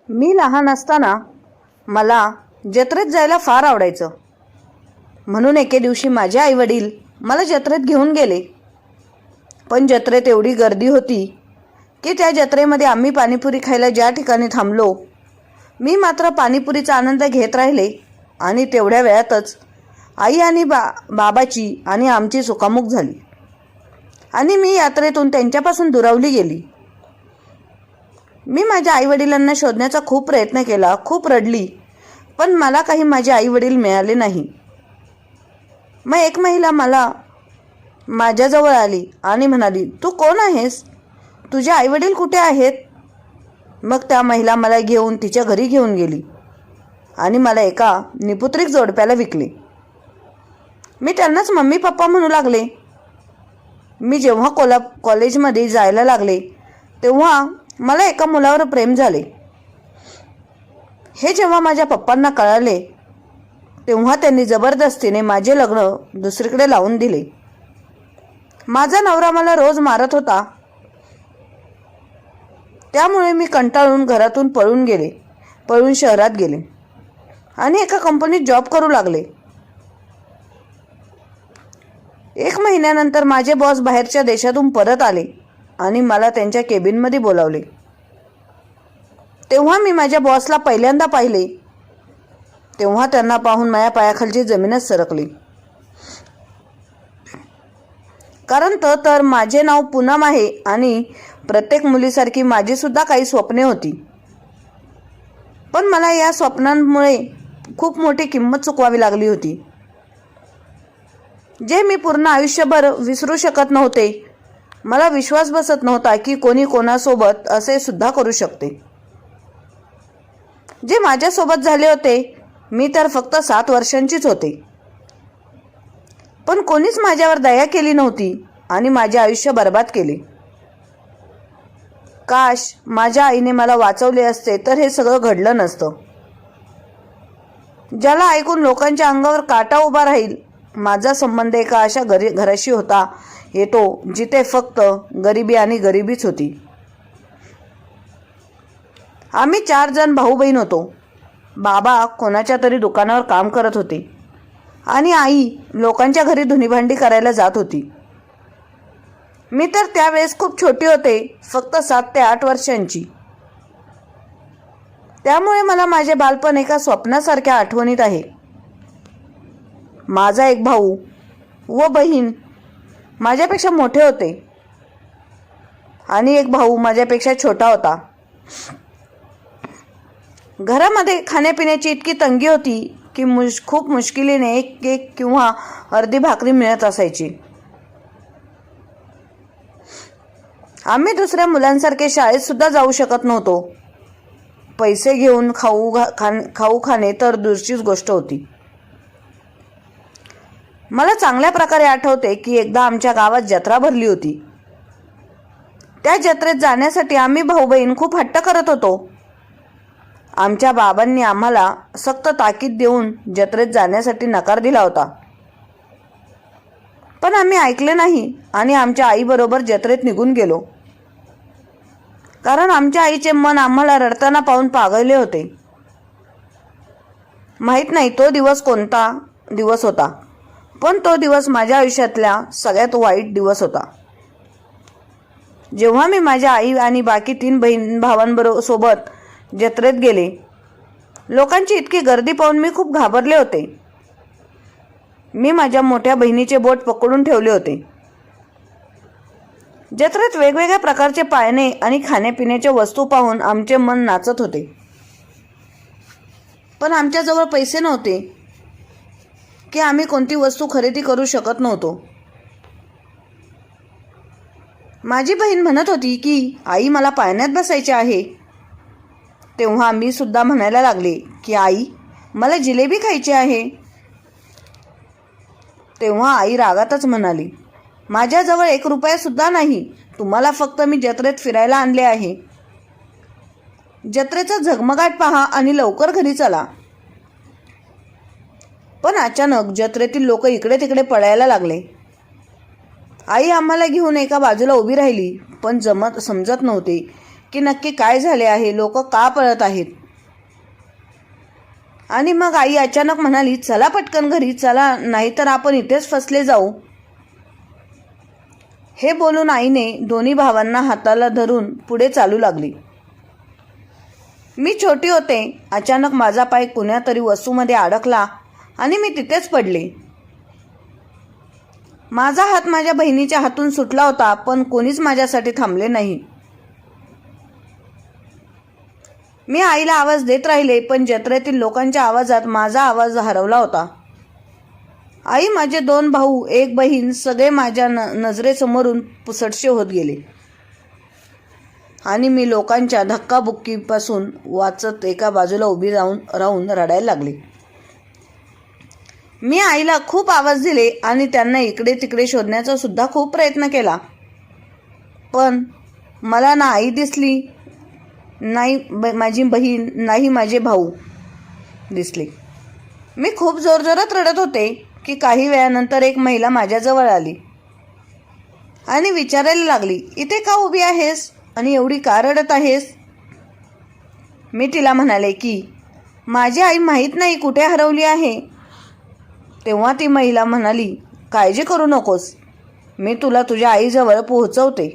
मी लहान असताना मला जत्रेत जायला फार आवडायचं. म्हणून एके दिवशी माझे आईवडील मला जत्रेत घेऊन गेले. पण जत्रेत एवढी गर्दी होती की त्या जत्रेमध्ये आम्ही पाणीपुरी खायला ज्या ठिकाणी थांबलो, मी मात्र पाणीपुरीचा आनंद घेत राहिले आणि तेवढ्या वेळातच आई आणि बाबाची आणि आमची चुकामुक झाली आणि मी यात्रेतून त्यांच्यापासून दुरावली गेली. मी माझ्या आईवडिलांना शोधण्याचा खूप प्रयत्न केला, खूप रडली, पण मला काही माझे आईवडील मिळाले नाही. मग एक महिला माझ्याजवळ आली आणि म्हणाली, "तू कोण आहेस? तुझे आईवडील कुठे आहेत?" मग त्या महिला मला घेऊन तिच्या घरी घेऊन गेली आणि मला एका निपुत्रिक जोडप्याला विकले. मी त्यांनाच मम्मी पप्पा म्हणू लागले. मी जेव्हा कॉलेजमध्ये जायला लागले तेव्हा मला एका मुलावर प्रेम झाले. हे जेव्हा माझ्या पप्पांना कळाले तेव्हा त्यांनी जबरदस्तीने माझे लग्न दुसरीकडे लावून दिले. माझा नवरा मला रोज मारत होता. त्यामुळे मी कंटाळून घरातून पळून शहरात गेले आणि एका कंपनीत जॉब करू लागले. 1 महिन्यानंतर माझे बॉस बाहेरच्या देशातून परत आले आणि मला त्यांच्या केबिनमध्ये बोलावले. तेव्हा मी माझ्या बॉसला पहिल्यांदा पाहिले. तेव्हा त्यांना पाहून माझ्या पायाखालची जमीनच सरकली. कारण तर माझे नाव पूनम आहे आणि प्रत्येक मुलीसारखी माझी सुद्धा काही स्वप्ने होती. पण मला या स्वप्नांमुळे खूप मोठी किंमत चुकवावी लागली होती, जे मी पूर्ण आयुष्यभर विसरू शकत नव्हते. मला विश्वास बसत नव्हता की कोणी कोणासोबत असे सुद्धा करू शकते. जे माझ्यासोबत झाले होते, मी तर फक्त 7 वर्षांचीच होते. पण कोणीच माझ्यावर दया केली नव्हती आणि माझे आयुष्य बर्बाद केले. काश माझ्या आईने मला वाचवले असते तर हे सगळं घडलं नसतं. ज्याला ऐकून लोकांच्या अंगावर काटा उभा राहील, माझा संबंध एका अशा घराशी येतो जिथे फक्त गरिबी आणि गरिबीच होती. आम्ही 4 जण भाऊ बहीण होतो. बाबा कोणाच्या तरी दुकानावर काम करत होते आणि आई लोकांच्या घरी धुणीभांडी करायला जात होती. मी तर त्यावेळेस खूप छोटी होते, फक्त 7 ते 8 वर्षांची. त्यामुळे मला माझे बालपण एका स्वप्नासारख्या आठवणीत आहे. माझा एक भाऊ व बहीण माझ्यापेक्षा मोठे होते आणि एक भाऊ माझ्यापेक्षा छोटा होता. घरामध्ये खाण्यापिण्याची इतकी तंगी होती की खूप मुश्किलीने एक केक किंवा अर्धी भाकरी मिळत असायची. आम्ही दुसऱ्या मुलांसारखे शाळेत सुद्धा जाऊ शकत नव्हतो. पैसे घेऊन खाऊ खाणे तर दूरचीच गोष्ट होती. मला चांगल्या प्रकारे आठवते की एकदा आमच्या गावात जत्रा भरली होती. त्या जत्रेत जाण्यासाठी आम्ही भाऊ बहीण खूप हट्ट करत होतो. आमच्या बाबांनी आम्हाला सक्त ताकीद देऊन जत्रेत जाण्यासाठी नकार दिला होता. पण आम्ही ऐकले नाही आणि आमच्या आईबरोबर जत्रेत निघून गेलो. कारण आमच्या आईचे मन आम्हाला रडताना पाहून पागळले होते. माहीत नाही तो दिवस कोणता दिवस होता, पण तो दिवस माझ्या आयुष्यातला सगळ्यात वाईट दिवस होता. जेव्हा मी माझ्या आई आणि बाकी 3 बहीण भावांबरोबर सोबत जत्रेत गेले, लोकांची इतकी गर्दी पाहून मी खूप घाबरले होते. मी माझ्या मोठ्या बहिणीचे बोट पकडून ठेवले होते. जत्रेत वेगवेगळ्या प्रकारचे पाळणे आणि खाण्यापिण्याच्या वस्तू पाहून आमचे मन नाचत होते. पण आमच्याजवळ पैसे नव्हते की आम्ही कोणती वस्तू खरेदी करू शकत नव्हतो. माझी बहीण म्हणत होती की आई मला पाळण्यात बसायचे आहे. तेव्हा मी सुद्धा म्हणायला लागले की आई मला जिलेबी खायची आहे. तेव्हा आई रागातच म्हणाली, माझ्याजवळ 1 रुपया सुद्धा नाही. तुम्हाला फक्त मी जत्रेत फिरायला आणले आहे. जत्रेचा झगमगाट पहा आणि लवकर घरी चला. पण अचानक जत्रेतील लोक इकडे तिकडे पळायला लागले. आई आम्हाला घेऊन एका बाजूला उभी राहिली, पण समजत नव्हते की नक्की काय झाले आहे, लोक का पळत आहेत. आणि मग आई अचानक म्हणाली, चला पटकन घरी चला, नाहीतर आपण इथेच फसले जाऊ. हे बोलून आईने दोन्ही भावांना हाताला धरून पुढे चालू लागली. मी छोटी होते. अचानक माझा पाय कुण्यातरी वस्तूमध्ये अडकला आणि मी तिथेच पडले. माझा हात माझ्या बहिणीच्या हातून सुटला होता, पण कोणीच माझ्यासाठी थांबले नाही. मी आईला आवाज देत राहिले, पण जत्रेतील लोकांच्या आवाजात माझा आवाज हरवला होता. आई, माझे 2 भाऊ, 1 बहीण सगळे माझ्या नजरेसमोरून पुसटसे होत गेले. आणि मी लोकांच्या धक्काबुक्कीपासून वाचत एका बाजूला उभी राहून रडायला लागले. मी आईला खूप आवाज दिले आणि त्यांना इकडे तिकडे शोधण्याचा सुद्धा खूप प्रयत्न केला, पण मला ना आई दिसली, नाही माझी बहीण, नाही माझे भाऊ दिसले. मी खूप जोरजोरात रडत होते की काही वेळानंतर एक महिला माझ्याजवळ आली आणि विचारायला लागली, इथे का उभी आहेस आणि एवढी का रडत आहेस. मी तिला म्हणाले की माझी आई माहीत नाही कुठे हरवली आहे. तेव्हा ती महिला म्हणाली, काळजी करू नकोस, मी तुला तुझ्या आईजवळ पोहोचवते.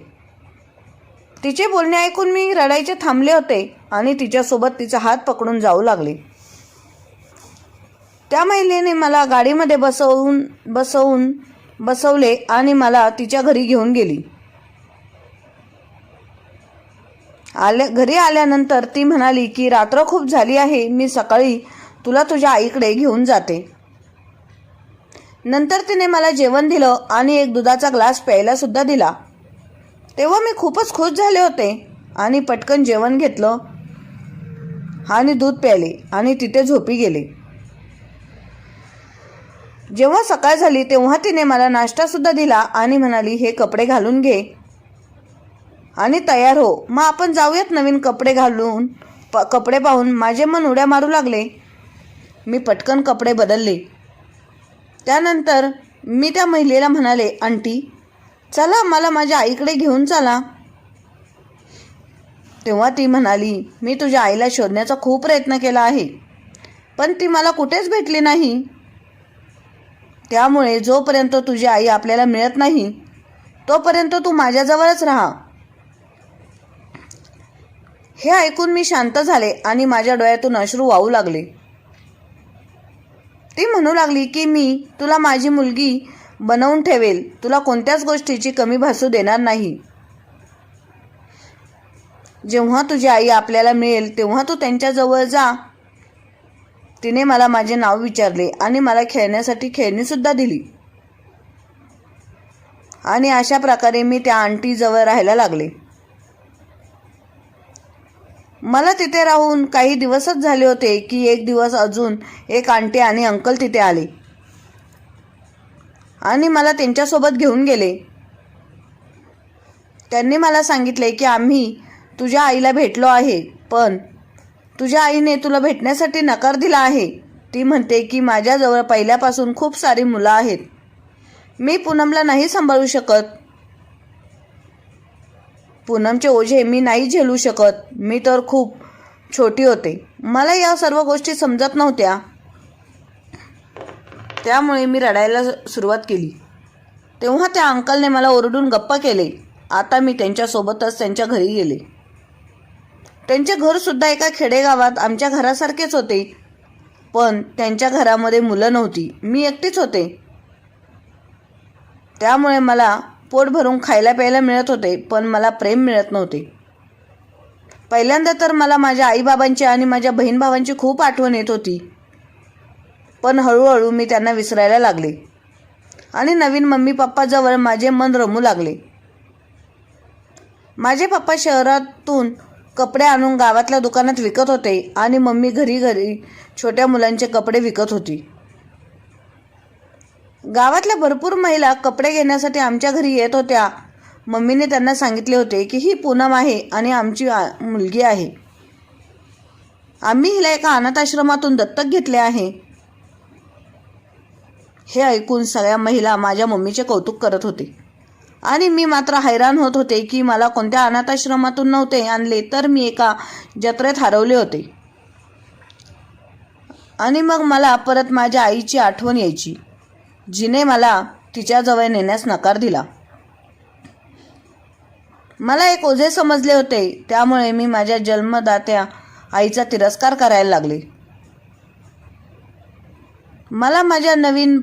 तिचे बोलणे ऐकून मी रडायचे थांबले होते आणि तिच्यासोबत तिचा हात पकडून जाऊ लागले. त्या महिलेने मला गाडीमध्ये बसवले आणि मला तिच्या घरी घेऊन गेली. घरी आल्यानंतर ती म्हणाली की रात्र खूप झाली आहे, मी सकाळी तुला तुझ्या आईकडे घेऊन जाते. नंतर तिने मला जेवण दिलं आणि एक दुधाचा ग्लास प्यायला सुद्धा दिला. तेव्हा मी खूपच खुश झाले होते आणि पटकन जेवण घेतलं आणि दूध प्यायले आणि तिथे झोपी गेले. जेव्हा सकाळ झाली तेव्हा तिने मला नाश्ता सुद्धा दिला आणि म्हणाली, हे कपडे घालून घे आणि तयार हो, मग आपण जाऊयात. नवीन कपडे घालून कपडे पाहून माझे मन उड्या मारू लागले. मी पटकन कपडे बदलले. त्यानंतर मी त्या महिलेला म्हणाले, आंटी चला, मला माझ्या आईकडे घेऊन चला. तेव्हा ती म्हणाली, मी तुझ्या आईला शोधण्याचा खूप प्रयत्न केला आहे, पण ती मला कुठेच भेटली नाही. त्यामुळे जोपर्यंत तुझी आई आपल्याला मिळत नाही तोपर्यंत तू माझ्याजवळच राहा. हे ऐकून मी शांत झाले आणि माझ्या डोळ्यातून अश्रू वाहू लागले. ती म्हणू लागली की मी तुला माझी मुलगी बनवून ठेवेल, तुला कोणत्याच गोष्टीची कमी भासू देणार नाही. जेव्हा तुझी आई आपल्याला मिळेल तेव्हा तू त्यांच्याजवळ जा. तिने मला माझे नाव विचारले आणि मला खेळण्यासाठी खेळणी सुद्धा दिली. आणि अशा प्रकारे मी त्या आंटीजवळ राहायला लागले. मला तिथे राहून काही दिवसच झाले होते की एक दिवस अजून एक आंटी आणि अंकल तिथे आले आणि मला त्यांच्यासोबत घेऊन गेले. त्यांनी मला सांगितले की आम्ही तुझ्या आईला भेटलो आहे, पण तुझ्या आईने तुला भेटण्यासाठी नकार दिला आहे. ती म्हणते की माझ्याजवळ पहिल्यापासून खूप सारी मुलं आहेत, मी पूनमला नाही सांभाळू शकत. पूनमचे ओझे मी नाही झेलू शकत. मी तर खूप छोटी होते, मला या सर्व गोष्टी समजत नव्हत्या. त्यामुळे मी रडायला सुरुवात केली. तेव्हा त्या अंकलने मला ओरडून गप्प केले. आता मी त्यांच्यासोबतच त्यांच्या घरी गेले. त्यांचे घरसुद्धा एका खेडेगावात आमच्या घरासारखेच होते, पण त्यांच्या घरामध्ये मुलं नव्हती, मी एकटीच होते. त्यामुळे मला पोट भरून खायला प्यायला मिळत होते, पण मला प्रेम मिळत नव्हते. पहिल्यांदा तर मला माझ्या आईबाबांची आणि माझ्या बहीण भावांची खूप आठवण येत होती, पण हळूहळू मी त्यांना विसरायला लागले आणि नवीन मम्मी पप्पाजवळ माझे मन रमू लागले. माझे पप्पा शहरातून कपडे आणून गावातल्या दुकानात विकत होते आणि मम्मी घरी घरी छोट्या मुलांचे कपडे विकत होती. गावातल्या भरपूर महिला कपडे घेण्यासाठी आमच्या घरी येत होत्या. मम्मीने त्यांना सांगितले होते की ही पूनम आहे आणि आमची मुलगी आहे. आम्ही हिला एका अनाथ आश्रमातून दत्तक घेतले आहे. हे ऐकून सगळ्या महिला माझ्या मम्मीचे कौतुक करत होते आणि मी मात्र हैराण होत होते की मला कोणत्या अनाथाश्रमातून नव्हते आणले, तर मी एका जत्रेत हरवले होते. आणि मग मला परत माझ्या आईची आठवण यायची, जिने मला तिच्याजवळ नेण्यास नकार दिला. मला एक ओझे समजले होते, त्यामुळे मी माझ्या जन्मदात्या आईचा तिरस्कार करायला लागले. मला माझ्या नवीन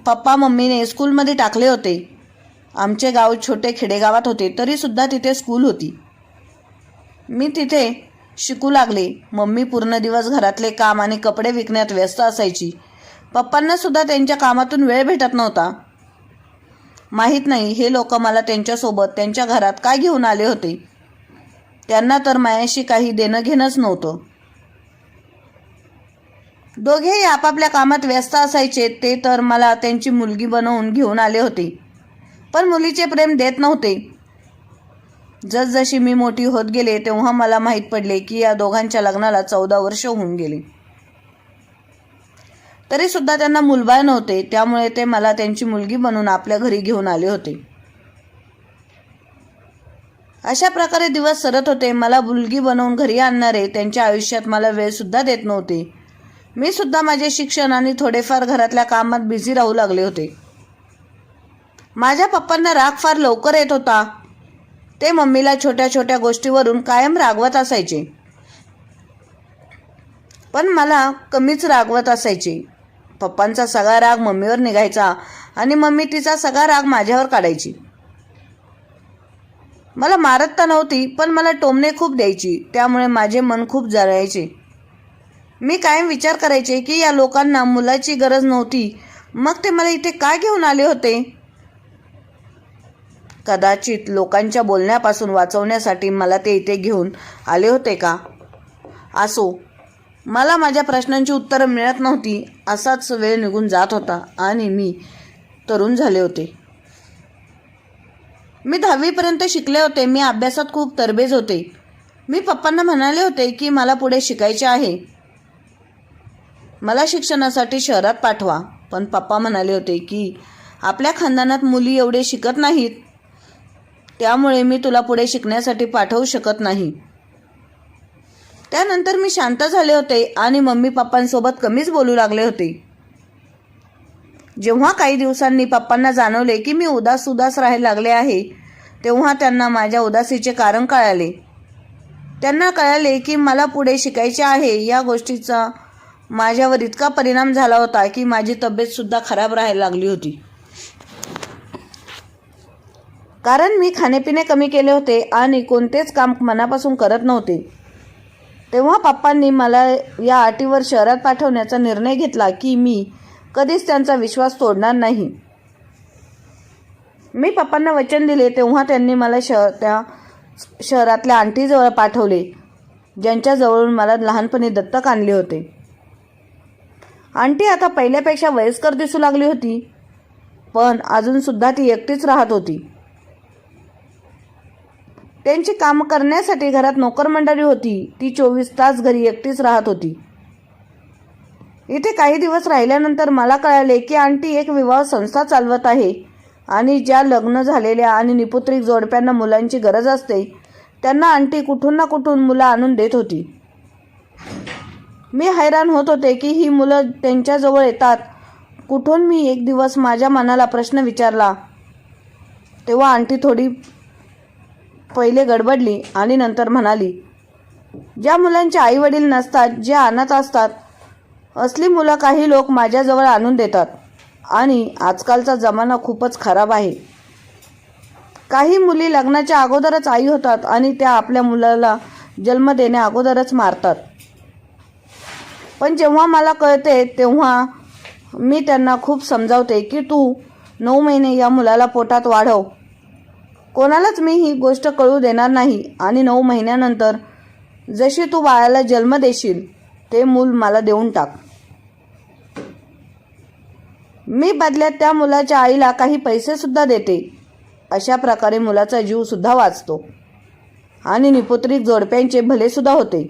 पप्पा मम्मीने स्कूलमध्ये टाकले होते. आमचे गाव छोटे खेडेगावात होते, तरीसुद्धा तिथे स्कूल होती. मी तिथे शिकू लागले. मम्मी पूर्ण दिवस घरातले काम आणि कपडे विकण्यात व्यस्त असायची. पप्पांनासुद्धा त्यांच्या कामातून वेळ भेटत नव्हता. माहीत नाही हे लोक मला त्यांच्यासोबत त्यांच्या घरात काय घेऊन आले होते. त्यांना तर माझ्याशी काही देणं घेणंच नव्हतं. दोघेही आपापल्या कामात व्यस्त असायचे. ते तर मला त्यांची मुलगी बनवून घेऊन आले होते, पण मुलीचे प्रेम देत नव्हते. जसजशी मी मोठी होत गेले तेव्हा मला माहीत पडले की या दोघांच्या लग्नाला 14 वर्ष होऊन गेली. तरीसुद्धा त्यांना मुलबाळ नव्हते, त्यामुळे ते मला त्यांची मुलगी बनवून आपल्या घरी घेऊन आले होते. अशा प्रकारे दिवस सरत होते. मला मुलगी बनवून घरी आणणारे त्यांच्या आयुष्यात मला वेळसुद्धा देत नव्हते. मी सुद्धा माझे शिक्षण आणि थोडेफार घरातल्या कामात बिझी राहू लागले होते. माझ्या पप्पांना राग फार लवकर येत होता. ते मम्मीला छोट्या छोट्या गोष्टीवरून कायम रागवत असायचे, पण मला कमीच रागवत असायचे. पप्पांचा सगळा राग मम्मीवर निघायचा आणि मम्मी तिचा सगळा राग माझ्यावर काढायची. मला मारत तर नव्हती, पण मला टोमणे खूप द्यायची. त्यामुळे माझे मन खूप जळायचे. मी कायम विचार करायचे की या लोकांना मुलाची गरज नव्हती, मग ते मला इथे काय घेऊन आले होते. कदाचित लोकांच्या बोलण्यापासून वाचवण्यासाठी मला ते इथे घेऊन आले होते का. असो, मला माझ्या प्रश्नांची उत्तरं मिळत नव्हती. असाच वेळ निघून जात होता आणि मी तरुण झाले होते. मी 10वीपर्यंत शिकले होते. मी अभ्यासात खूप तरबेज होते. मी पप्पांना म्हणाले होते की मला पुढे शिकायचे आहे, मला शिक्षणासाठी शहरात पाठवा. पण पप्पा म्हणाले होते की आपल्या खानदानात मुली एवढे शिकत नाहीत, त्यामुळे मी तुला पुढे शिकण्यासाठी पाठवू शकत नाही. त्यानंतर मी शांत झाले होते आणि मम्मी पप्पांसोबत कमीच बोलू लागले होते. जेव्हा काही दिवसांनी पप्पांना जाणवले की मी उदास राहायला लागले आहे, तेव्हा त्यांना माझ्या उदासीचे कारण कळाले. त्यांना कळाले की मला पुढे शिकायचे आहे. या गोष्टीचा माझ्यावर इतका परिणाम झाला होता की माझी तब्येतसुद्धा खराब राहायला लागली होती. कारण मी खाणेपिणे कमी केले होते आणि कोणतेच काम मनापासून करत नव्हते. तेव्हा पप्पांनी मला या अटीवर शहरात पाठवण्याचा निर्णय घेतला की मी कधीच त्यांचा विश्वास तोडणार नाही. मी पप्पांना वचन दिले तेव्हा त्यांनी मला त्या शहरातल्या आंटीजवळ पाठवले, ज्यांच्याजवळून मला लहानपणी दत्तक आणले होते. आंटी आता पहिल्यापेक्षा वयस्कर दिसू लागली होती, पण अजूनसुद्धा ती एकटीच राहत होती. त्यांची काम करण्यासाठी घरात नोकर मंडळी होती. ती 24 तास घरी एकटीच राहत होती. इथे काही दिवस राहिल्यानंतर मला कळाले की आंटी एक विवाह संस्था चालवत आहे आणि ज्या लग्न झालेल्या आणि निपुत्रिक जोडप्यांना मुलांची गरज असते, त्यांना आंटी कुठून ना कुठून मुलं आणून देत होती. मी हैराण होत होते की ही मुलं त्यांच्याजवळ येतात कुठून. मी एक दिवस माझ्या मनाला प्रश्न विचारला, तेव्हा आंटी थोडी पहिले गडबडली आणि नंतर म्हणाली, ज्या मुलांचे आई वडील नसतात, जे अनाथ असतात, असली मुलं काही लोक माझ्याजवळ आणून देतात. आणि आजकालचा जमाना खूपच खराब आहे. काही मुली लग्नाच्या अगोदरच आई होतात आणि त्या आपल्या मुलाला जन्म देण्या अगोदरच मारतात. पण जेव्हा मला कळते तेव्हा मी त्यांना खूप समजावते की तू 9 महिने या मुलाला पोटात वाढव. कोणालाच मी ही गोष्ट कळू देणार नाही आणि 9 महिन्यानंतर जशी तू बाळाला जन्म देशील ते मूल मला देऊन टाक. मी बदल्यात त्या मुलाच्या आईला काही पैसेसुद्धा देते. अशा प्रकारे मुलाचा जीवसुद्धा वाचतो आणि निपुत्रिक जोडप्यांचे भलेसुद्धा होते.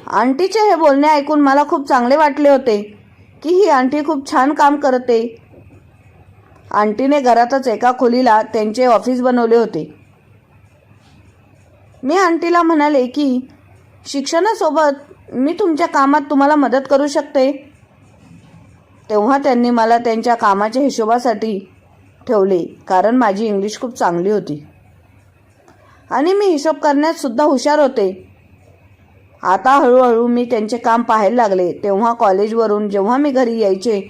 आंटीचे हे बोलणे ऐकून मला खूप चांगले वाटले होते की ही आंटी खूप छान काम करते. आंटीने घरातच एका खोलीला त्यांचे ऑफिस बनवले होते. मी आंटीला म्हणाले की शिक्षणासोबत मी तुमच्या कामात तुम्हाला मदत करू शकते. तेव्हा त्यांनी मला त्यांच्या कामाच्या हिशोबासाठी ठेवले, कारण माझी इंग्लिश खूप चांगली होती आणि मी हिशोब करण्यात सुद्धा हुशार होते. आता हळूहळू मी त्यांचे काम पाहायला लागले. तेव्हा कॉलेजवरून जेव्हा मी घरी यायचे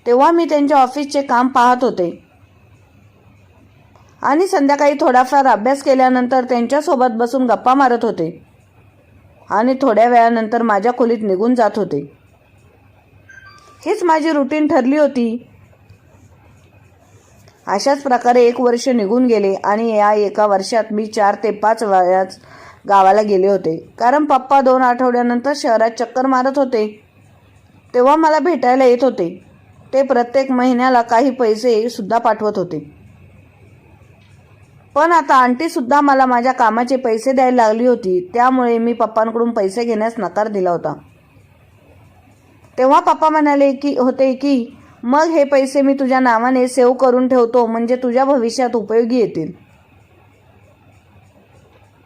तेव्हा मी त्यांच्या ऑफिसचे काम पाहत होते आणि संध्याकाळी थोडाफार अभ्यास केल्यानंतर त्यांच्यासोबत बसून गप्पा मारत होते आणि थोड्या वेळानंतर माझ्या खोलीत निघून जात होते. हीच माझी रुटीन ठरली होती. अशाच प्रकारे 1 वर्ष निघून गेले आणि या एका वर्षात मी 4 ते 5 वेळाच गावाला गेले होते, कारण पप्पा 2 आठवड्यानंतर शहरात चक्कर मारत होते. तेव्हा मला भेटायला येत होते. ते प्रत्येक महिन्याला काही पैसे सुद्धा पाठवत होते. पण आता आंटी सुद्धा मला माझ्या कामाचे पैसे द्यायला लागली होती. त्यामुळे मी पप्पांकडून पैसे घेण्यास नकार दिला होता. तेव्हा पप्पा म्हणाले की मग हे पैसे मी तुझ्या नावाने सेव्ह करून ठेवतो, म्हणजे तुझ्या भविष्यात उपयोगी येतील.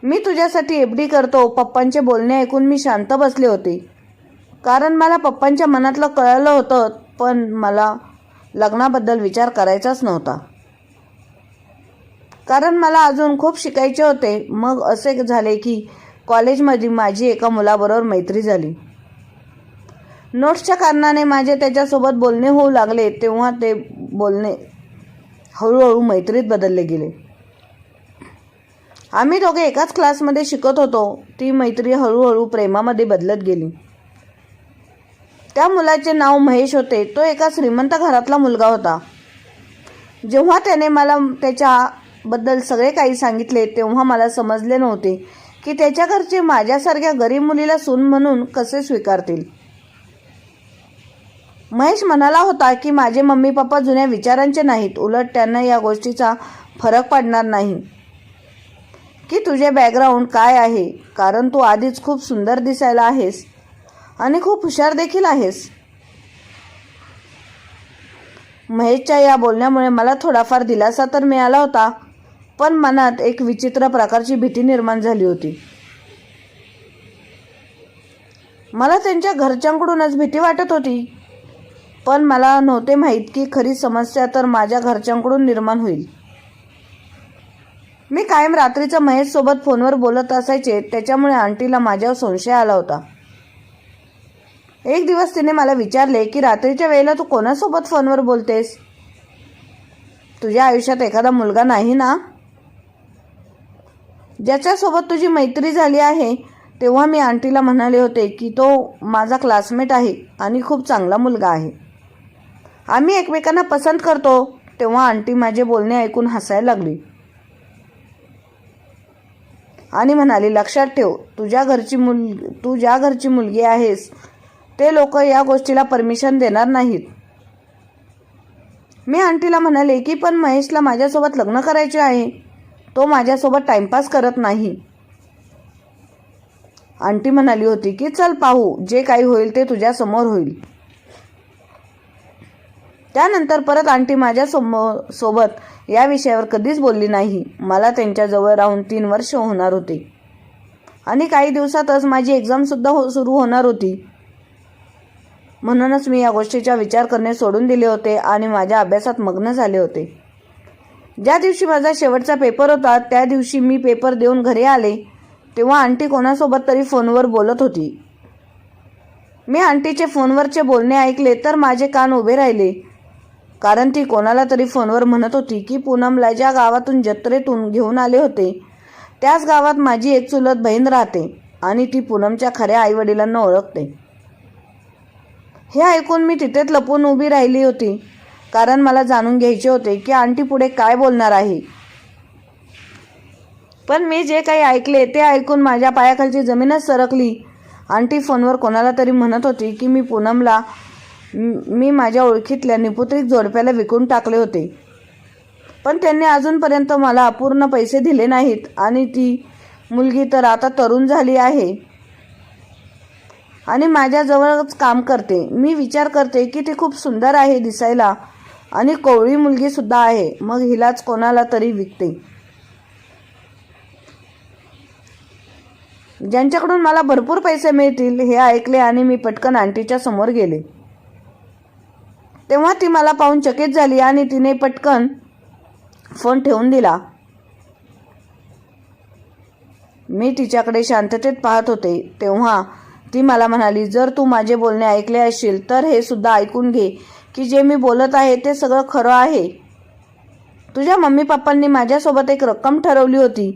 मी तुझ्यासाठी FD करतो. पप्पांचे बोलणे ऐकून मी शांत बसले होते, कारण मला पप्पांच्या मनातलं कळलं होतं, पण मला लग्नाबद्दल विचार करायचाच नव्हता, कारण मला अजून खूप शिकायचे होते. मग असे झाले की कॉलेजमध्ये माझी एका मुलाबरोबर मैत्री झाली. नोट्सच्या कारणाने माझे त्याच्यासोबत बोलणे होऊ लागले. तेव्हा ते बोलणे हळूहळू मैत्रीत बदलले गेले. आम्ही दोघे एकाच क्लासमध्ये शिकत होतो. ती मैत्री हळूहळू प्रेमामध्ये बदलत गेली. त्या मुलाचे नाव महेश होते. तो एका श्रीमंत घरातला मुलगा होता. जेव्हा त्याने मला त्याच्याबद्दल सगळे काही सांगितले तेव्हा मला समजले नव्हते की त्याच्या घरचे माझ्यासारख्या गरीब मुलीला सून म्हणून कसे स्वीकारतील. महेश म्हणाला होता की माझे मम्मी पप्पा जुन्या विचारांचे नाहीत, उलट त्यांना या गोष्टीचा फरक पडणार नाही की तुझे बॅकग्राऊंड काय आहे, कारण तू आधीच खूप सुंदर दिसायला आहेस आणि खूप हुशार देखील आहेस. महेशच्या या बोलण्यामुळे मला थोडाफार दिलासा तर मिळाला होता, पण मनात एक विचित्र प्रकारची भीती निर्माण झाली होती. मला त्यांच्या घरच्यांकडूनच भीती वाटत होती, पण मला नव्हते माहीत की खरी समस्या तर माझ्या घरच्यांकडून निर्माण होईल. मी कायम रात्रीचं महेशसोबत फोनवर बोलत असायचे, त्याच्यामुळे आंटीला माझ्यावर संशय आला होता. एक दिवस तिने मला विचारले की रात्रीच्या वेळेला तू कोणासोबत फोनवर बोलतेस? तुझ्या आयुष्यात एखादा मुलगा नाही ना ज्याच्यासोबत तुझी मैत्री झाली आहे? तेव्हा मी आंटीला म्हणाले होते की तो माझा क्लासमेट आहे आणि खूप चांगला मुलगा आहे. आम्ही एकमेकांना पसंत करतो. तेव्हा आंटी माझे बोलणे ऐकून हसायला लागली आणि म्हणाली, लक्षात ठेव, तू ज्या घरची मुलगी आहेस ते लोक या गोष्टीला परमिशन देणार नाहीत. मी आंटीला म्हणाले की पण महेशला माझ्यासोबत लग्न करायचे आहे. तो माझ्यासोबत टाइमपास करत नाही. आंटी म्हणाली होती की चल पाहू, जे काही होईल ते तुझ्या समोर होईल. त्यानंतर परत आंटी माझ्या सोबत या विषयावर कधीच बोलली नाही. मला त्यांच्याजवळ राहून 3 वर्ष होणार होते आणि काही दिवसातच माझी एक्झामसुद्धा सुरू होणार होती. म्हणूनच मी या गोष्टीचा विचार करणे सोडून दिले होते आणि माझ्या अभ्यासात मग्न झाले होते. ज्या दिवशी माझा शेवटचा पेपर होता त्या दिवशी मी पेपर देऊन घरी आले तेव्हा आंटी कोणासोबत तरी फोनवर बोलत होती. मी आंटीचे फोनवरचे बोलणे ऐकले तर माझे कान उभे राहिले, कारण ती कोणाला तरी फोनवर म्हणत होती की पूनमला ज्या गावातून जत्रेतून घेऊन आले होते त्याच गावात माझी एक चुलत बहीण राहते आणि ती पूनमच्या खऱ्या आईवडिलांना ओळखते. हे ऐकून मी तिथेच लपून उभी राहिली होती, कारण मला जाणून घ्यायचे होते की आंटी पुढे काय बोलणार आहे. पण मी जे काही ऐकले ते ऐकून माझ्या पायाखालची जमीनच सरकली. आंटी फोनवर कोणाला तरी म्हणत होती की मी माझ्या ओळखीतल्या निपुत्रिक जोडप्याला विकून टाकले होते, पण त्यांनी अजूनपर्यंत मला अपूर्ण पैसे दिले नाहीत आणि ती मुलगी तर आता तरुण झाली आहे आणि माझ्याजवळच काम करते. मी विचार करते की ती खूप सुंदर आहे दिसायला आणि कोवळी मुलगी सुद्धा आहे, मग हिलाच कोणाला तरी विकते. ज्यांच्याकडून मला भरपूर पैसे मिळतील हे ऐकले आणि मी पटकन आंटीच्या समोर गेले. तेव्हा ती मला पाहून चकित झाली आणि तिने पटकन फोन ठेवून दिला. मी तिच्याकडे शांततेत पाहत होते. तेव्हा ती मला म्हणाली, जर तू माझे बोलणे ऐकले असशील तर हे सुद्धा ऐकून घे की जे मी बोलत आहे ते सगळं खरं आहे. तुझ्या मम्मी पप्पांनी माझ्यासोबत एक रक्कम ठरवली होती.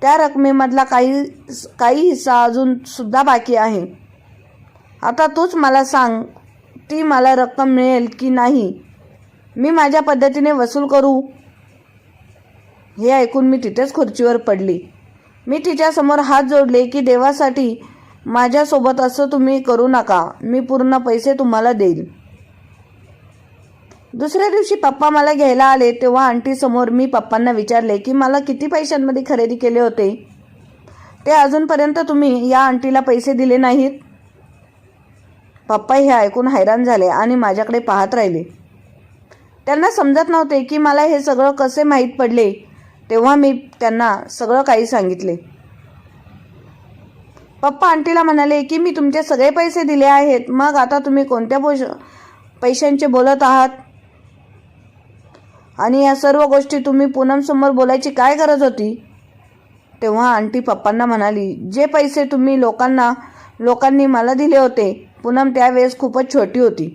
त्या रकमेमधला काही हिस्सा अजून सुद्धा बाकी आहे. आता तूच मला सांग, ती मला रक्कम मिळेल की नाही? मी माझ्या पद्धतीने वसूल करू. हे ऐकून मी तिथेच खुर्चीवर पडली. मी तिच्यासमोर हात जोडले की देवासाठी माझ्यासोबत असं तुम्ही करू नका. मी पूर्ण पैसे तुम्हाला देईल. दुसऱ्या दिवशी पप्पा मला घ्यायला आले तेव्हा आंटी समोर मी पप्पांना विचारले की मला किती पैशांमध्ये खरेदी केले होते ते अजूनपर्यंत तुम्ही या आंटीला पैसे दिले नाहीत. पप्पा हे ऐकून हैराण झाले आणि माझ्याकडे पाहत राहिले. त्यांना समजत नव्हते की मला हे सगळं कसे माहीत पडले. तेव्हा मी त्यांना सगळं काही सांगितले. पप्पा आंटीला म्हणाले की मी तुमचे सगळे पैसे दिले आहेत, मग आता तुम्ही कोणत्या पैशांचे बोलत आहात आणि या सर्व गोष्टी तुम्ही पूनमसमोर बोलायची काय गरज होती? तेव्हा आंटी पप्पांना म्हणाली, जे पैसे तुम्ही लोकांनी मला दिले होते, पूनम त्यावेळेस खूपच छोटी होती.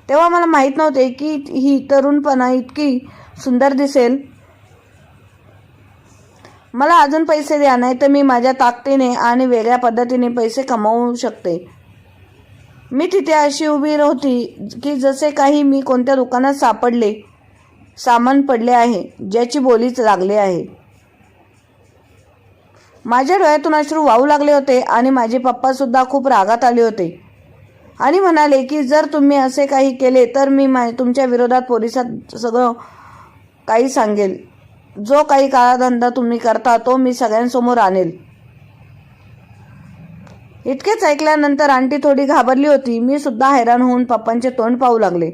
तेव्हा मला माहीत नव्हते की ही तरुणपणा इतकी सुंदर दिसेल. मला अजून पैसे द्या, नाही तर मी माझ्या ताकदीने आणि वेगळ्या पद्धतीने पैसे कमवू शकते. मी तिथे अशी उभी होती की जसे काही मी कोणत्या दुकानात सामान पडले आहे, ज्याची बोलीच लागली आहे. माझ्या डोळ्यातून अश्रू वाहू लागले होते आणि माझे पप्पा सुद्धा खूप रागात आले होते आणि म्हणाले की जर तुम्ही असे काही केले तर मी तुमच्या विरोधात पोलिसात सगळं काही सांगेल. जो काही काळाधंदा तुम्ही करता तो मी सगळ्यांसमोर आणेल. इतकेच ऐकल्यानंतर आंटी थोडी घाबरली होती. मी सुद्धा हैराण होऊन पप्पांचे तोंड पाहू लागले.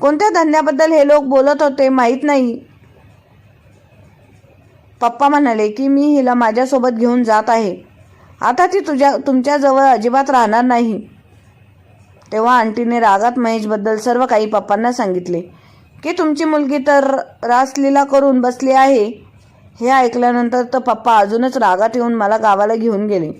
कोणत्या धंद्याबद्दल हे लोक बोलत होते माहीत नाही. पप्पा म्हणाले की मी हिला माझ्यासोबत घेऊन जात आहे. आता ती तुमच्याजवळ अजिबात राहणार नाही. तेव्हा आंटीने रागात महेशबद्दल सर्व काही पप्पांना सांगितले की तुमची मुलगी तर रासलीला करून बसली आहे. हे ऐकल्यानंतर तर पप्पा अजूनच रागात येऊन मला गावाला घेऊन गेले.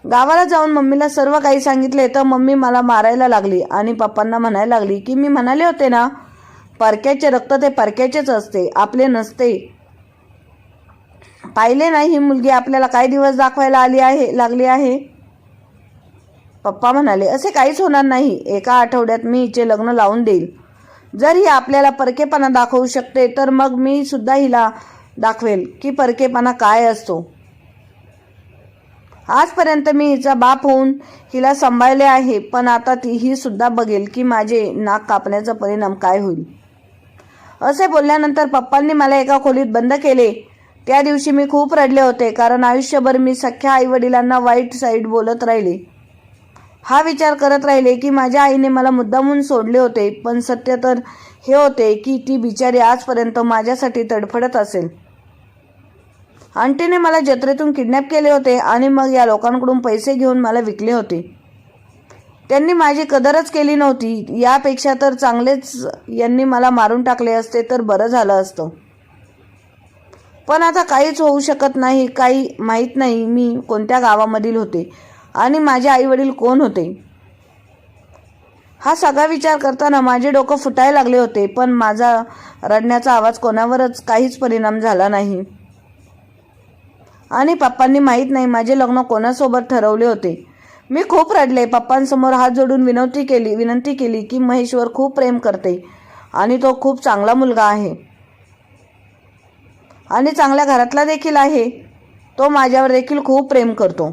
गावाला जाऊन मम्मीला सर्व काही सांगितले तर मम्मी मला मारायला लागली आणि पप्पांना म्हणायला लागली की मी म्हणाले होते ना, परक्याचे रक्त ते परक्याचेच असते, आपले नसते. पाहिले नाही ही मुलगी आपल्याला काही दिवस दाखवायला लागली आहे. पप्पा म्हणाले, असे काहीच होणार नाही. एका आठवड्यात मी हिचे लग्न लावून देईल. जर ही आपल्याला परकेपणा दाखवू शकते तर मग मी सुद्धा हिला दाखवेल की परकेपणा काय असतो. आजपर्यंत मी हिचा बाप होऊन हिला सांभाळले आहे, पण आता ही सुद्धा बघेल की माझे नाक कापण्याचा परिणाम काय होईल. असे बोलल्यानंतर पप्पांनी मला एका खोलीत बंद केले. त्या दिवशी मी खूप रडले होते, कारण आयुष्यभर मी सख्या आईवडिलांना वाईट साईड बोलत राहिले. हा विचार करत राहिले की माझ्या आईने मला मुद्दामून सोडले होते, पण सत्य तर हे होते की ती बिचारी आजपर्यंत माझ्यासाठी तडफडत असेल. आंटीने मला जत्रेतून किडनॅप केले होते आणि मग या लोकांकडून पैसे घेऊन मला विकले होते. त्यांनी माझी कदरच केली नव्हती. यापेक्षा तर चांगलेच यांनी मला मारून टाकले असते तर बरं झालं असतं. पण आता काहीच होऊ शकत नाही. काही माहीत नाही मी कोणत्या गावामधील होते आणि माझे आईवडील कोण होते. हा सगळा विचार करताना माझे डोकं फुटायला लागले होते, पण माझा रडण्याचा आवाज कोणावरच काहीच परिणाम झाला नाही. आणि पप्पांनी माहीत नाही माझे लग्न कोणासोबत ठरवले होते. मी खूप रडले. पप्पांसमोर हात जोडून विनंती केली की महेशवर खूप प्रेम करते आणि तो खूप चांगला मुलगा आहे आणि चांगल्या घरातला देखील आहे. तो माझ्यावर देखील खूप प्रेम करतो.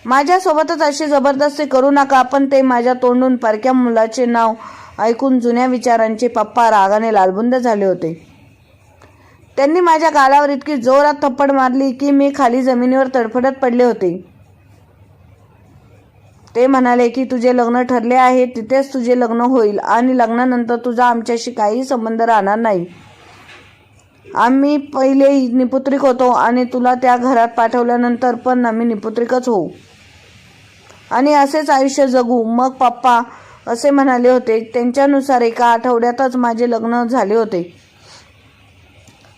माझ्यासोबतच अशी जबरदस्ती करू नका. पण ते माझ्या तोंडून परक्या मुलाचे नाव ऐकून जुन्या विचारांचे पप्पा रागाने लालबुंद झाले होते. त्यांनी माझ्या गालावर इतकी जोरात थप्पड मारली की मी खाली जमिनीवर तडफडत पडले होते. ते म्हणाले की तुझे लग्न ठरले आहे, तिथेच तुझे लग्न होईल आणि लग्नानंतर तुझा आमच्याशी काही संबंध राहणार नाही. आम्ही पहिले निपुत्रिक होतो आणि तुला त्या घरात पाठवल्यानंतर पण आम्ही निपुत्रिकच होऊ आणि असेच आयुष्य जगू. मग पप्पा असे म्हणाले होते. त्यांच्यानुसार एका आठवड्यातच माझे लग्न झाले होते.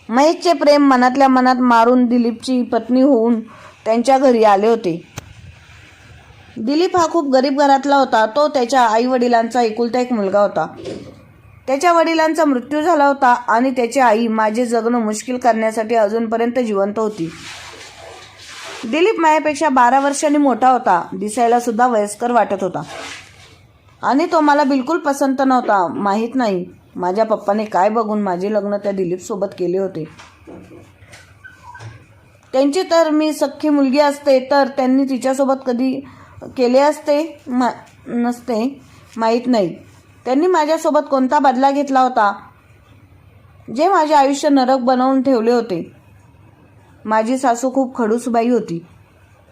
महेशचे प्रेम मनातल्या मनात मारून दिलीपची पत्नी होऊन त्यांच्या घरी आले होते. दिलीप हा खूप गरीब घरातला होता. तो त्याच्या आई वडिलांचा एकुलता एक मुलगा होता. त्याच्या वडिलांचा मृत्यू झाला होता आणि त्याची आई माझे जगणं मुश्किल करण्यासाठी अजूनपर्यंत जिवंत होती. दिलीप माझ्यापेक्षा 12 वर्षांनी मोठा होता. दिसायला सुद्धा वयस्कर वाटत होता आणि तो मला बिलकुल पसंत नव्हता. माहीत नाही माझ्या पप्पाने काय बघून माझे लग्न त्या दिलीपसोबत केले होते. त्यांची तर मी सख्खी मुलगी असते तर त्यांनी तिच्यासोबत कधी केले असते नसते माहीत नाही. त्यांनी माझ्यासोबत कोणता बदला घेतला होता जे माझे आयुष्य नरक बनवून ठेवले होते. माझी सासू खूप खडूसबाई होती,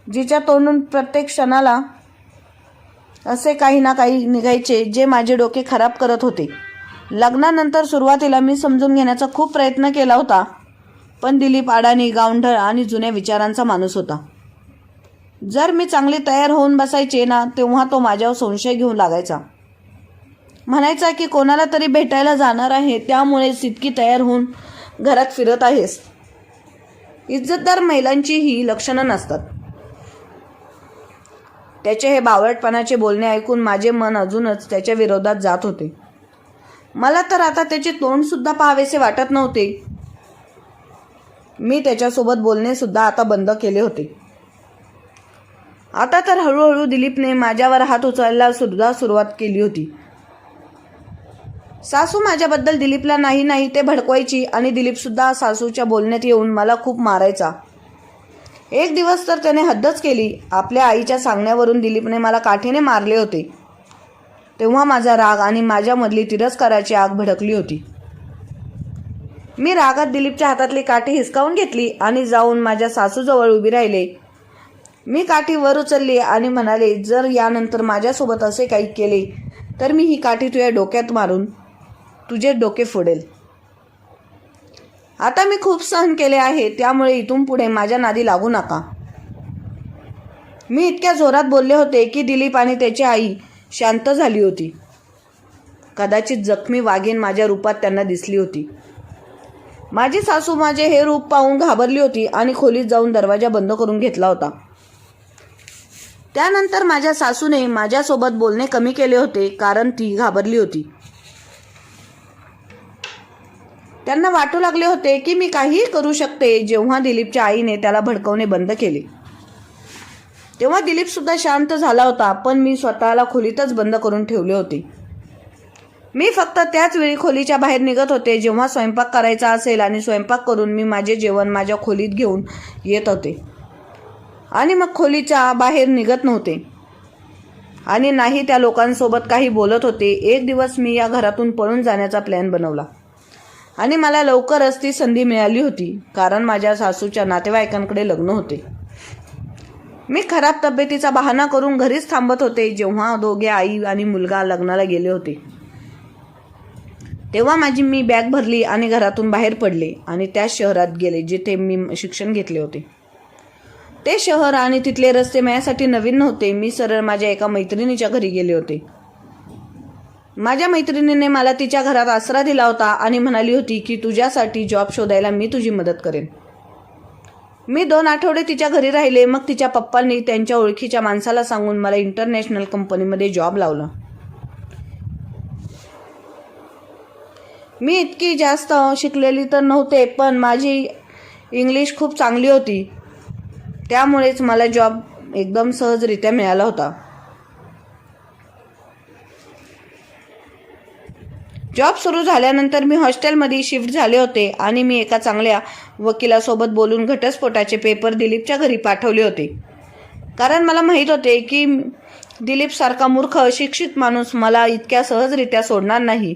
जिच्या तोंडून प्रत्येक क्षणाला असे काही ना काही निघायचे जे माझे डोके खराब करत होते. लग्नानंतर सुरुवातीला मी समजून घेण्याचा खूप प्रयत्न केला होता, पण दिलीप अडाणी, गावंढळ आणि जुन्या विचारांचा माणूस होता. जर मी चांगली तयार होऊन बसायचे ना, तेव्हा तो माझ्यावर संशय घेऊन लागायचा. म्हणायचा की कोणाला तरी भेटायला जाणार आहे, त्यामुळेच इतकी तयार होऊन घरात फिरत आहेस. इज्जतदार महिलांची ही लक्षणं नसतात. त्याचे हे बावळटपणाचे बोलणे ऐकून माझे मन अजूनच त्याच्या विरोधात जात होते. मला तर आता त्याचे तोंड सुद्धा पाहावेसे वाटत नव्हते. मी त्याच्यासोबत बोलणे सुद्धा आता बंद केले होते. आता तर हळूहळू दिलीपने माझ्यावर हात उचलायला सुद्धा सुरुवात केली होती. सासू माझ्याबद्दल दिलीपला नाही ते भडकवायची आणि दिलीप सुद्धा सासूच्या बोलण्यात येऊन मला खूप मारायचा. एक दिवस तर त्याने हद्दच केली. आपल्या आईच्या सांगण्यावरून दिलीपने मला काठीने मारले होते. तेव्हा माझा राग आणि माझ्यामधली तिरस्काराची आग भडकली होती. मी रागात दिलीपच्या हातातली काठी हिसकावून घेतली आणि जाऊन माझ्या सासूजवळ उभी राहिले. मी काठी वर उचलली आणि म्हणाले, जर यानंतर माझ्यासोबत असे काही केले तर मी ही काठी तुझ्या डोक्यात मारून तुझे डोके फोडेल. आता मी खूप सहन केले आहे, त्यामुळे इथून पुढे माझ्या नादी लागू नका. मी इतक्या जोरात बोलले होते की दिलीप आणि त्याची आई शांत झाली होती. कदाचित जखमी वाघीण माझ्या रूपात त्यांना दिसली होती. माझी सासू माझे हे रूप पाहून घाबरली होती आणि खोलीत जाऊन दरवाजा बंद करून घेतला होता. त्यानंतर माझ्या सासूने माझ्यासोबत बोलणे कमी केले होते, कारण ती घाबरली होती. त्यांना वाटू लागले होते की मी काहीही करू शकते. जेव्हा दिलीपच्या आईने त्याला भडकवणे बंद केले तेव्हा दिलीप सुद्धा शांत झाला होता, पण मी स्वतःला खोलीतच बंद करून ठेवले होते. मी फक्त त्याच वेळी खोलीच्या बाहेर निघत होते जेव्हा स्वयंपाक करायचा असेल आणि स्वयंपाक करून मी माझे जेवण माझ्या खोलीत घेऊन येत होते आणि मग खोलीच्या बाहेर निघत नव्हते आणि नाही त्या लोकांसोबत काही बोलत होते. एक दिवस मी या घरातून पळून जाण्याचा प्लॅन बनवला आणि मला लवकरच ती संधी मिळाली होती, कारण माझ्या सासूच्या नातेवाईकांकडे लग्न होते. मी खराब तब्येतीचा बहाणा करून घरीच थांबत होते. जेव्हा दोघे आई आणि मुलगा लग्नाला गेले होते तेव्हा मी बॅग भरली आणि घरातून बाहेर पडले आणि त्याच शहरात गेले जिथे मी शिक्षण घेतले होते. ते शहर आणि तिथले रस्ते माझ्यासाठी नवीन नव्हते. मी सरळ माझ्या एका मैत्रिणीच्या घरी गेले होते. माझ्या मैत्रिणीने मला तिच्या घरात आसरा दिला होता आणि म्हणाली होती की तुझ्यासाठी जॉब शोधायला मी तुझी मदत करेन. मी 2 आठवडे तिच्या घरी राहिले. मग तिच्या पप्पांनी त्यांच्या ओळखीच्या माणसाला सांगून मला इंटरनॅशनल कंपनीमध्ये जॉब लावला. मी इतकी जास्त शिकलेली तर नव्हते, पण माझी इंग्लिश खूप चांगली होती, त्यामुळेच मला जॉब एकदम सहजरित्या मिळाला होता. जॉब सुरू झाल्यानंतर मी हॉस्टेलमध्ये शिफ्ट झाले होते आणि मी एका चांगल्या वकिलासोबत बोलून घटस्फोटाचे पेपर दिलीपच्या घरी पाठवले होते, कारण मला माहीत होते की दिलीपसारखा मूर्ख अशिक्षित माणूस मला इतक्या सहजरित्या सोडणार नाही.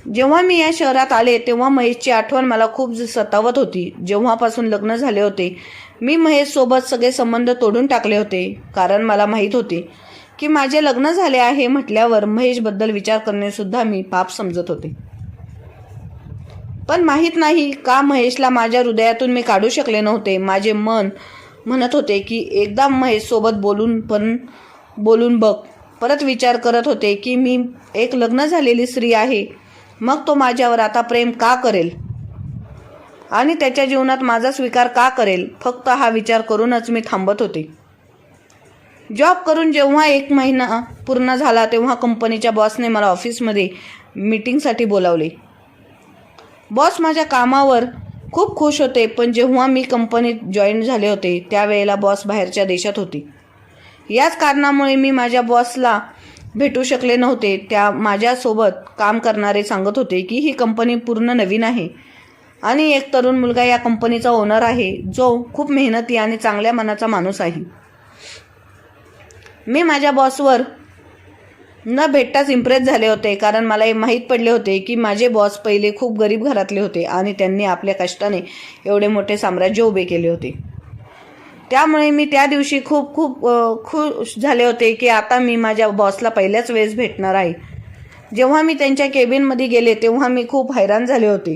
जेव्हा मी या शहरात आले तेव्हा महेशची आठवण मला खूप सतावत होती. जेव्हापासून लग्न झाले होते मी महेशसोबत सगळे संबंध तोडून टाकले होते, कारण मला माहीत होते की माझे लग्न झाले आहे म्हटल्यावर महेशबद्दल विचार करणे मी पाप समजत होते. पण माहीत नाही का महेशला माझ्या हृदयातून मी काढू शकले नव्हते. माझे मन म्हणत होते की एकदा महेशसोबत बोलून बघ. परत विचार करत होते की मी एक लग्न झालेली स्त्री आहे, मग तो माझ्यावर आता प्रेम का करेल आणि त्याच्या जीवनात माझा स्वीकार का करेल. फक्त हा विचार करूनच मी थांबत होते. जॉब करून जेव्हा 1 महिना पूर्ण झाला तेव्हा कंपनीच्या बॉसने मला ऑफिसमध्ये मीटिंगसाठी बोलावले. बॉस माझ्या कामावर खूप खुश होते, पण जेव्हा मी कंपनीत जॉईन झाले होते त्यावेळेला बॉस बाहेरच्या देशात होते. याच कारणामुळे मी माझ्या बॉसला भेटू शकले नव्हते. त्या माझ्यासोबत काम करणारे सांगत होते की ही कंपनी पूर्ण नवीन आहे आणि एक तरुण मुलगा या कंपनीचा ओनर आहे, जो खूप मेहनती आणि चांगल्या मनाचा माणूस आहे. मी माझ्या बॉसवर न भेटताच इम्प्रेस झाले होते, कारण मला हे माहीत पडले होते की माझे बॉस पहिले खूप गरीब घरातले होते आणि त्यांनी आपल्या कष्टाने एवढे मोठे साम्राज्य उभे केले होते. त्यामुळे मी त्या दिवशी खूप खुश झाले होते की आता मी माझ्या बॉसला पहिल्याच वेळेस भेटणार आहे. जेव्हा मी त्यांच्या केबिनमध्ये गेले तेव्हा मी खूप हैराण झाले होते,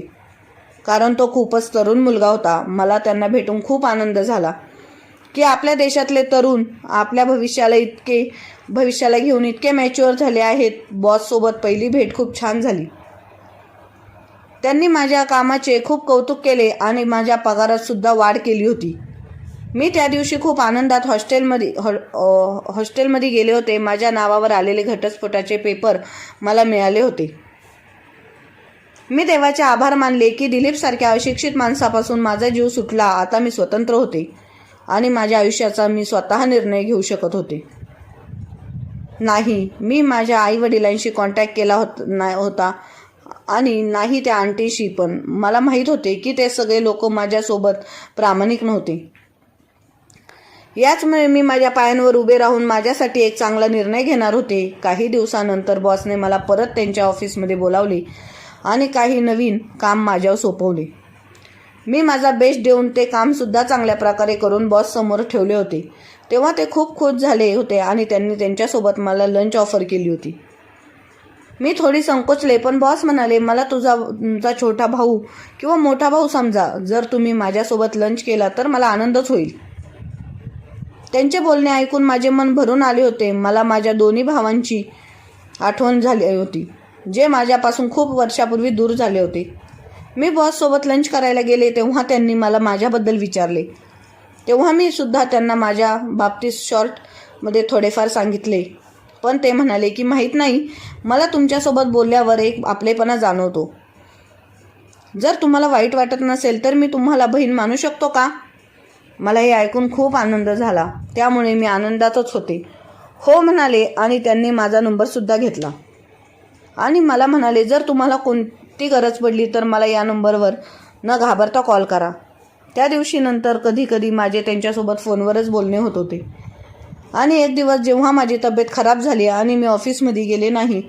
कारण तो खूपच तरुण मुलगा होता. मला त्यांना भेटून खूप आनंद झाला की आपल्या देशातले तरुण आपल्या भविष्याला घेऊन इतके मॅच्युअर झाले आहेत. बॉससोबत पहिली भेट खूप छान झाली. त्यांनी माझ्या कामाचे खूप कौतुक केले आणि माझ्या पगारात सुद्धा वाढ केली होती. मी त्या दिवशी खूप आनंदात हॉस्टेलमध्ये गेले होते. माझ्या नावावर आलेले घटस्फोटाचे पेपर मला मिळाले होते. मी देवाचे आभार मानले की दिलीपसारख्या अशिक्षित माणसापासून माझा जीव सुटला. आता मी स्वतंत्र होते आणि माझ्या आयुष्याचा मी स्वतः निर्णय घेऊ शकत होते. नाही मी माझ्या आईवडिलांशी कॉन्टॅक्ट केला होता आणि नाही त्या आंटीशी पण. मला माहीत होते की ते सगळे लोक माझ्यासोबत प्रामाणिक नव्हते. याचमुळे मी माझ्या पायांवर उभे राहून माझ्यासाठी एक चांगला निर्णय घेणार होते. काही दिवसानंतर बॉसने मला परत त्यांच्या ऑफिसमध्ये बोलावले आणि काही नवीन काम माझ्यावर सोपवले. मी माझा बेस्ट देऊन ते कामसुद्धा चांगल्या प्रकारे करून बॉस समोर ठेवले होते. तेव्हा ते खूप खुश झाले होते आणि त्यांनी त्यांच्यासोबत मला लंच ऑफर केली होती. मी थोडी संकोचले, पण बॉस म्हणाले, मला तुमचा छोटा भाऊ किंवा मोठा भाऊ समजा. जर तुम्ही माझ्यासोबत लंच केला तर मला आनंदच होईल. त्यांचे बोलणे ऐकून माझे मन भरून आले होते. मला माझ्या दोन्ही भावांची आठवण झाली होती, जे माझ्यापासून खूप वर्षापूर्वी दूर झाले होते. मी बॉससोबत लंच करायला गेले तेव्हा त्यांनी मला माझ्याबद्दल विचारले. तेव्हा मी सुद्धा त्यांना माझ्या बाबतीत शॉर्टमध्ये थोडेफार सांगितले, पण ते म्हणाले की माहीत नाही, मला तुमच्यासोबत बोलल्यावर एक आपलेपणा जाणवतो. जर तुम्हाला वाईट वाटत नसेल तर मी तुम्हाला बहीण मानू शकतो का? मला हे ऐकून खूप आनंद झाला, त्यामुळे मी आनंदातच होते. हो म्हणाले आणि त्यांनी माझा नंबरसुद्धा घेतला आणि मला म्हणाले, जर तुम्हाला कोणती गरज पडली तर मला या नंबरवर न घाबरता कॉल करा. त्या दिवशी नंतर कधी माझे त्यांच्यासोबत फोनवरच बोलणे होत होते. आणि एक दिवस जेव्हा माझी तब्येत खराब झाली आणि मी ऑफिसमध्ये गेले नाही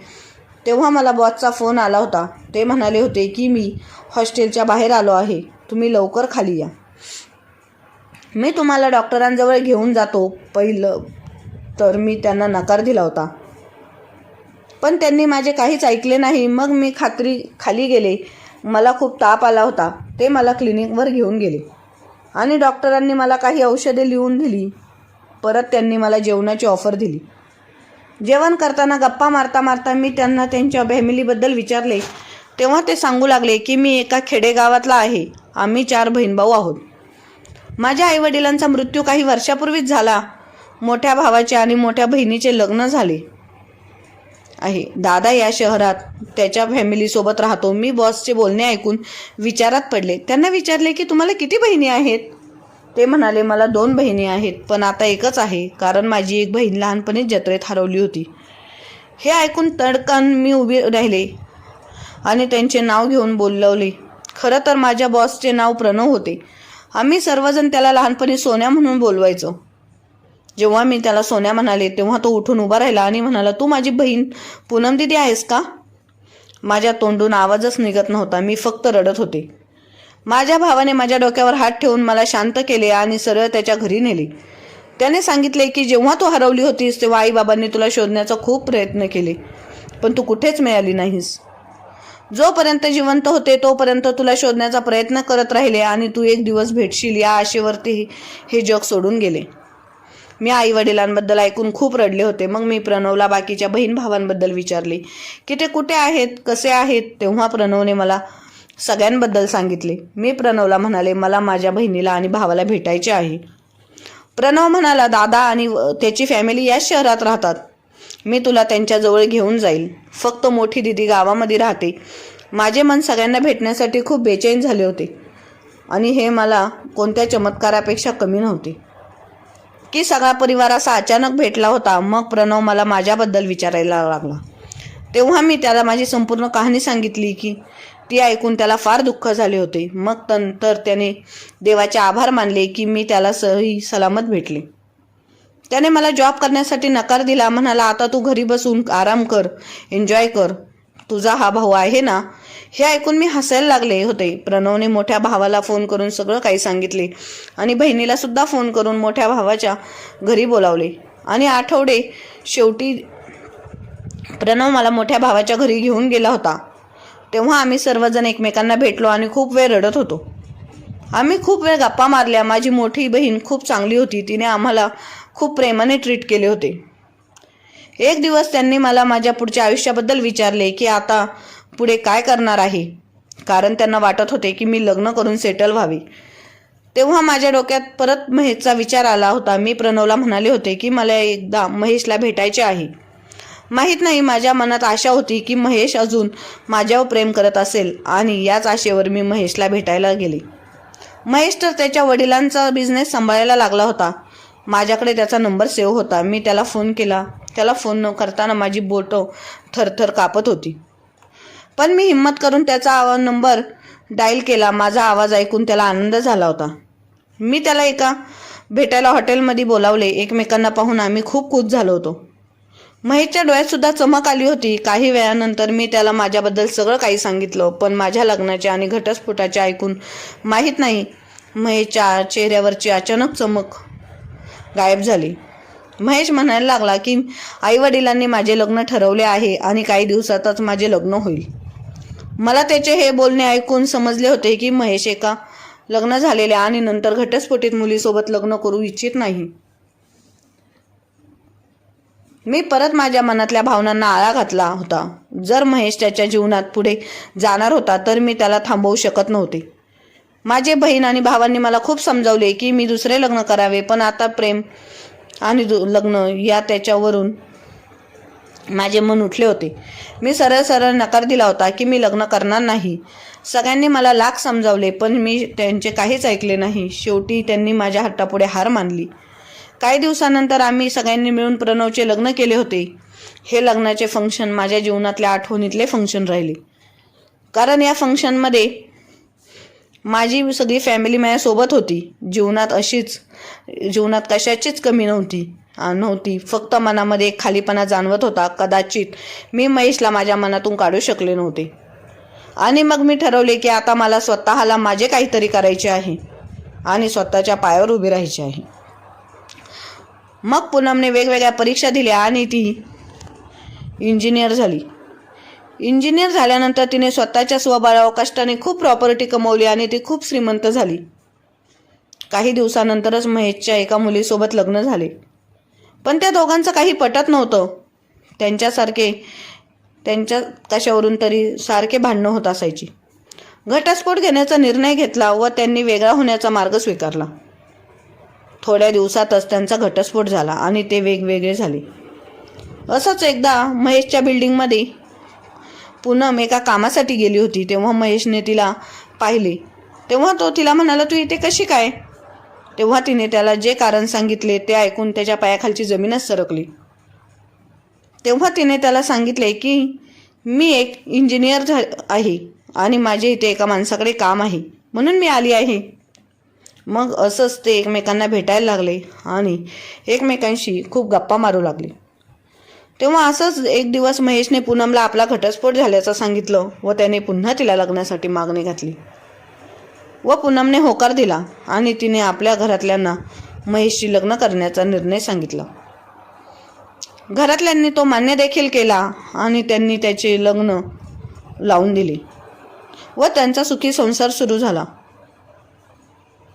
तेव्हा मला बॉसचा फोन आला होता. ते म्हणाले होते की मी हॉस्टेलच्या बाहेर आलो आहे, तुम्ही लवकर खाली या. मी तुम्हाला डॉक्टरांजवळ घेऊन जातो. पहिलं तर मी त्यांना नकार दिला होता, पण त्यांनी माझे काहीच ऐकले नाही. मग मी खाली गेले. मला खूप ताप आला होता. ते मला क्लिनिकवर घेऊन गेले आणि डॉक्टरांनी मला काही औषधे लिहून दिली. परत त्यांनी मला जेवणाची ऑफर दिली. जेवण करताना गप्पा मारता मी त्यांना त्यांच्या फॅमिलीबद्दल विचारले. तेव्हा ते सांगू लागले की मी एका खेडेगावातला आहे. आम्ही 4 बहीण भाऊ आहोत. माझ्या आईवडिलांचा मृत्यू काही वर्षापूर्वीच झाला. मोठ्या भावाचे आणि मोठ्या बहिणीचे लग्न झाले आहे. दादा या शहरात त्याच्या फॅमिलीसोबत राहतो. मी बॉसचे बोलणे ऐकून विचारात पडले. त्यांना विचारले की तुम्हाला किती बहिणी आहेत? ते म्हणाले, मला 2 बहिणी आहेत, पण आता एकच आहे, कारण माझी एक बहीण लहानपणीच जत्रेत हरवली होती. हे ऐकून तडकन मी उभी राहिले आणि त्यांचे नाव घेऊन बोलवले. खरं तर माझ्या बॉसचे नाव प्रणव होते. आम्ही सर्वजण त्याला लहानपणी सोन्या म्हणून बोलवायचो. जेव्हा मी त्याला सोन्या म्हणाले तेव्हा तो उठून उभा राहिला आणि म्हणाला, तू माझी बहीण पूनम दिदी आहेस का? माझ्या तोंडून आवाजच निघत नव्हता. मी फक्त रडत होते. माझ्या भावाने माझ्या डोक्यावर हात ठेवून मला शांत केले आणि सरळ त्याच्या घरी नेले. त्याने सांगितले की जेव्हा तू हरवली होतीस तेव्हा आईबाबांनी तुला शोधण्याचा खूप प्रयत्न केले, पण तू कुठेच मिळाली नाहीस. जोपर्यंत जिवंत होते तोपर्यंत तुला शोधण्याचा प्रयत्न करत राहिले आणि तू एक दिवस भेटशील या आशेवरती हे जग सोडून गेले. मी आई वडिलांबद्दल ऐकून खूप रडले होते. मग मी प्रणवला बाकीच्या बहीण भावांबद्दल विचारले की ते कुठे आहेत, कसे आहेत. तेव्हा प्रणवने मला सगळ्यांबद्दल सांगितले. मी प्रणवला म्हणाले, मला माझ्या बहिणीला आणि भावाला भेटायचे आहे. प्रणव म्हणाला, दादा आणि त्याची फॅमिली याच शहरात राहतात. मी तुला त्यांच्याजवळ घेऊन जाईल. फक्त मोठी दिदी गावामध्ये राहते. माझे मन सगळ्यांना भेटण्यासाठी खूप बेचैन झाले होते आणि हे मला कोणत्या चमत्कारापेक्षा कमी नव्हते की सगळा परिवार असा अचानक भेटला होता. मग प्रणव मला माझ्याबद्दल विचारायला लागला. तेव्हा मी त्याला माझी संपूर्ण कहाणी सांगितली की ती ऐकून त्याला फार दुःख झाले होते. मग नंतर त्याने देवाचे आभार मानले की मी त्याला सही सलामत भेटले. त्याने मला जॉब करण्यासाठी नकार दिला. म्हणाला, आता तू घरी बसून आराम कर, एन्जॉय कर. तुझा हा भाऊ आहे ना. हे ऐकून मी हसायला लागले होते. प्रणवने मोठ्या भावाला फोन करून सगळं काही सांगितले आणि बहिणीला सुद्धा फोन करून मोठ्या भावाच्या घरी बोलावले. आणि आठवडे शेवटी प्रणव मला मोठ्या भावाच्या घरी घेऊन गेला होता. तेव्हा आम्ही सर्वजण एकमेकांना भेटलो आणि खूप वेळ रडत होतो. आम्ही खूप वेळ गप्पा मारल्या. माझी मोठी बहीण खूप चांगली होती. तिने आम्हाला खूप प्रेमाने ट्रीट केले होते. एक दिवस त्यांनी मला माझ्या पुढच्या आयुष्याबद्दल विचारले की आता पुढे काय करणार आहे, कारण त्यांना वाटत होते की मी लग्न करून सेटल व्हावे. तेव्हा माझ्या डोक्यात परत महेशचा विचार आला होता. मी प्रणवला म्हणाले होते की मला एकदा महेशला भेटायचे आहे. माहीत नाही, माझ्या मनात आशा होती की महेश अजून माझ्यावर प्रेम करत असेल आणि याच आशेवर मी महेशला भेटायला गेले. महेश तर त्याच्या वडिलांचा बिझनेस सांभाळायला लागला होता. माझ्याकडे त्याचा नंबर सेव्ह होता. मी त्याला फोन केला. त्याला फोन न करताना माझी बोटं थरथर कापत होती, पण मी हिम्मत करून त्याचा नंबर डायल केला. माझा आवाज ऐकून त्याला आनंद झाला होता. मी त्याला एका भेटायला हॉटेलमध्ये बोलावले. एकमेकांना पाहून आम्ही खूप खुश झालो होतो. महेशच्या डोळ्यात सुद्धा चमक आली होती. काही वेळानंतर मी त्याला माझ्याबद्दल सगळं काही सांगितलं, पण माझ्या लग्नाचे आणि घटस्फोटाचे ऐकून माहीत नाही महेशच्या चेहऱ्यावरची अचानक चमक गायब झाली. महेश म्हणायला लागला की आईवडिलांनी माझे लग्न ठरवले आहे आणि काही दिवसातच माझे लग्न होईल. मला त्याचे हे बोलणे ऐकून समजले होते की महेश एका लग्न झालेल्या आणि नंतर घटस्फोटित मुलीसोबत लग्न करू इच्छित नाही. मी परत माझ्या मनातल्या भावनांना आळा घातला होता. जर महेश त्याच्या जीवनात पुढे जाणार होता तर मी त्याला थांबवू शकत नव्हते. माझे बहीण आणि भावांनी मला खूप समजावले की मी दुसरे लग्न करावे, पण आता प्रेम आणि लग्न या त्याच्यावरून माझे मन उठले होते. मी सरळ सरळ नकार दिला होता की मी लग्न करणार नाही. सगळ्यांनी मला लाख समजावले, पण मी त्यांचे काहीच ऐकले नाही. शेवटी त्यांनी माझ्या हट्टापुढे हार मानली. काही दिवसानंतर आम्ही सगळ्यांनी मिळून प्रणवचे लग्न केले होते. हे लग्नाचे फंक्शन माझ्या जीवनातल्या आठवणीतले फंक्शन राहिले, कारण या फंक्शनमध्ये माझी सगळी फॅमिली माझ्यासोबत होती. जीवनात कशाचीच कमी नव्हती. फक्त मनामध्ये एक खालीपणा जाणवत होता. कदाचित मी महेशला माझ्या मनातून काढू शकले नव्हते. आणि मग मी ठरवले की आता मला स्वतःला माझे काहीतरी करायचे आहे आणि स्वतःच्या पायावर उभी राहायची आहे. मग पूनमने वेगवेगळ्या परीक्षा दिल्या आणि ती इंजिनियर झाली. इंजिनियर झाल्यानंतर तिने स्वतःच्या स्वबळावर कष्टाने खूप प्रॉपर्टी कमवली आणि ती खूप श्रीमंत झाली. काही दिवसानंतरच महेशच्या एका मुलीसोबत लग्न झाले, पण त्या दोघांचं काही पटत नव्हतं. त्यांच्या कशावरून तरी सारखे भांडणं होत असायची. घटस्फोट घेण्याचा निर्णय घेतला व त्यांनी वेगळा होण्याचा मार्ग स्वीकारला. थोड्या दिवसातच त्यांचा घटस्फोट झाला आणि ते वेगवेगळे झाले. असंच एकदा महेशच्या बिल्डिंगमध्ये पूनम एका कामासाठी गेली होती. तेव्हा महेशने तिला पाहिले. तेव्हा तो तिला म्हणाला, तू इथे कशी काय? तेव्हा तिने त्याला जे कारण सांगितले ते ऐकून त्याच्या पायाखालची जमीनच सरकली. तेव्हा तिने त्याला सांगितले की मी एक इंजिनियर आहे आणि माझे इथे एका माणसाकडे काम आहे, म्हणून मी आली आहे. मग असंच ते एकमेकांना भेटायला लागले आणि एकमेकांशी खूप गप्पा मारू लागले. तेव्हा असंच एक दिवस महेशने पूनमला आपला घटस्फोट झाल्याचं सांगितलं व त्याने पुन्हा तिला लग्नासाठी मागणी घातली व पूनमने होकार दिला आणि तिने आपल्या घरातल्यांना महेशशी लग्न करण्याचा निर्णय सांगितला. घरातल्यांनी तो मान्य देखील केला आणि त्यांनी त्याचे लग्न लावून दिले व त्यांचा सुखी संसार सुरू झाला.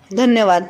धन्यवाद.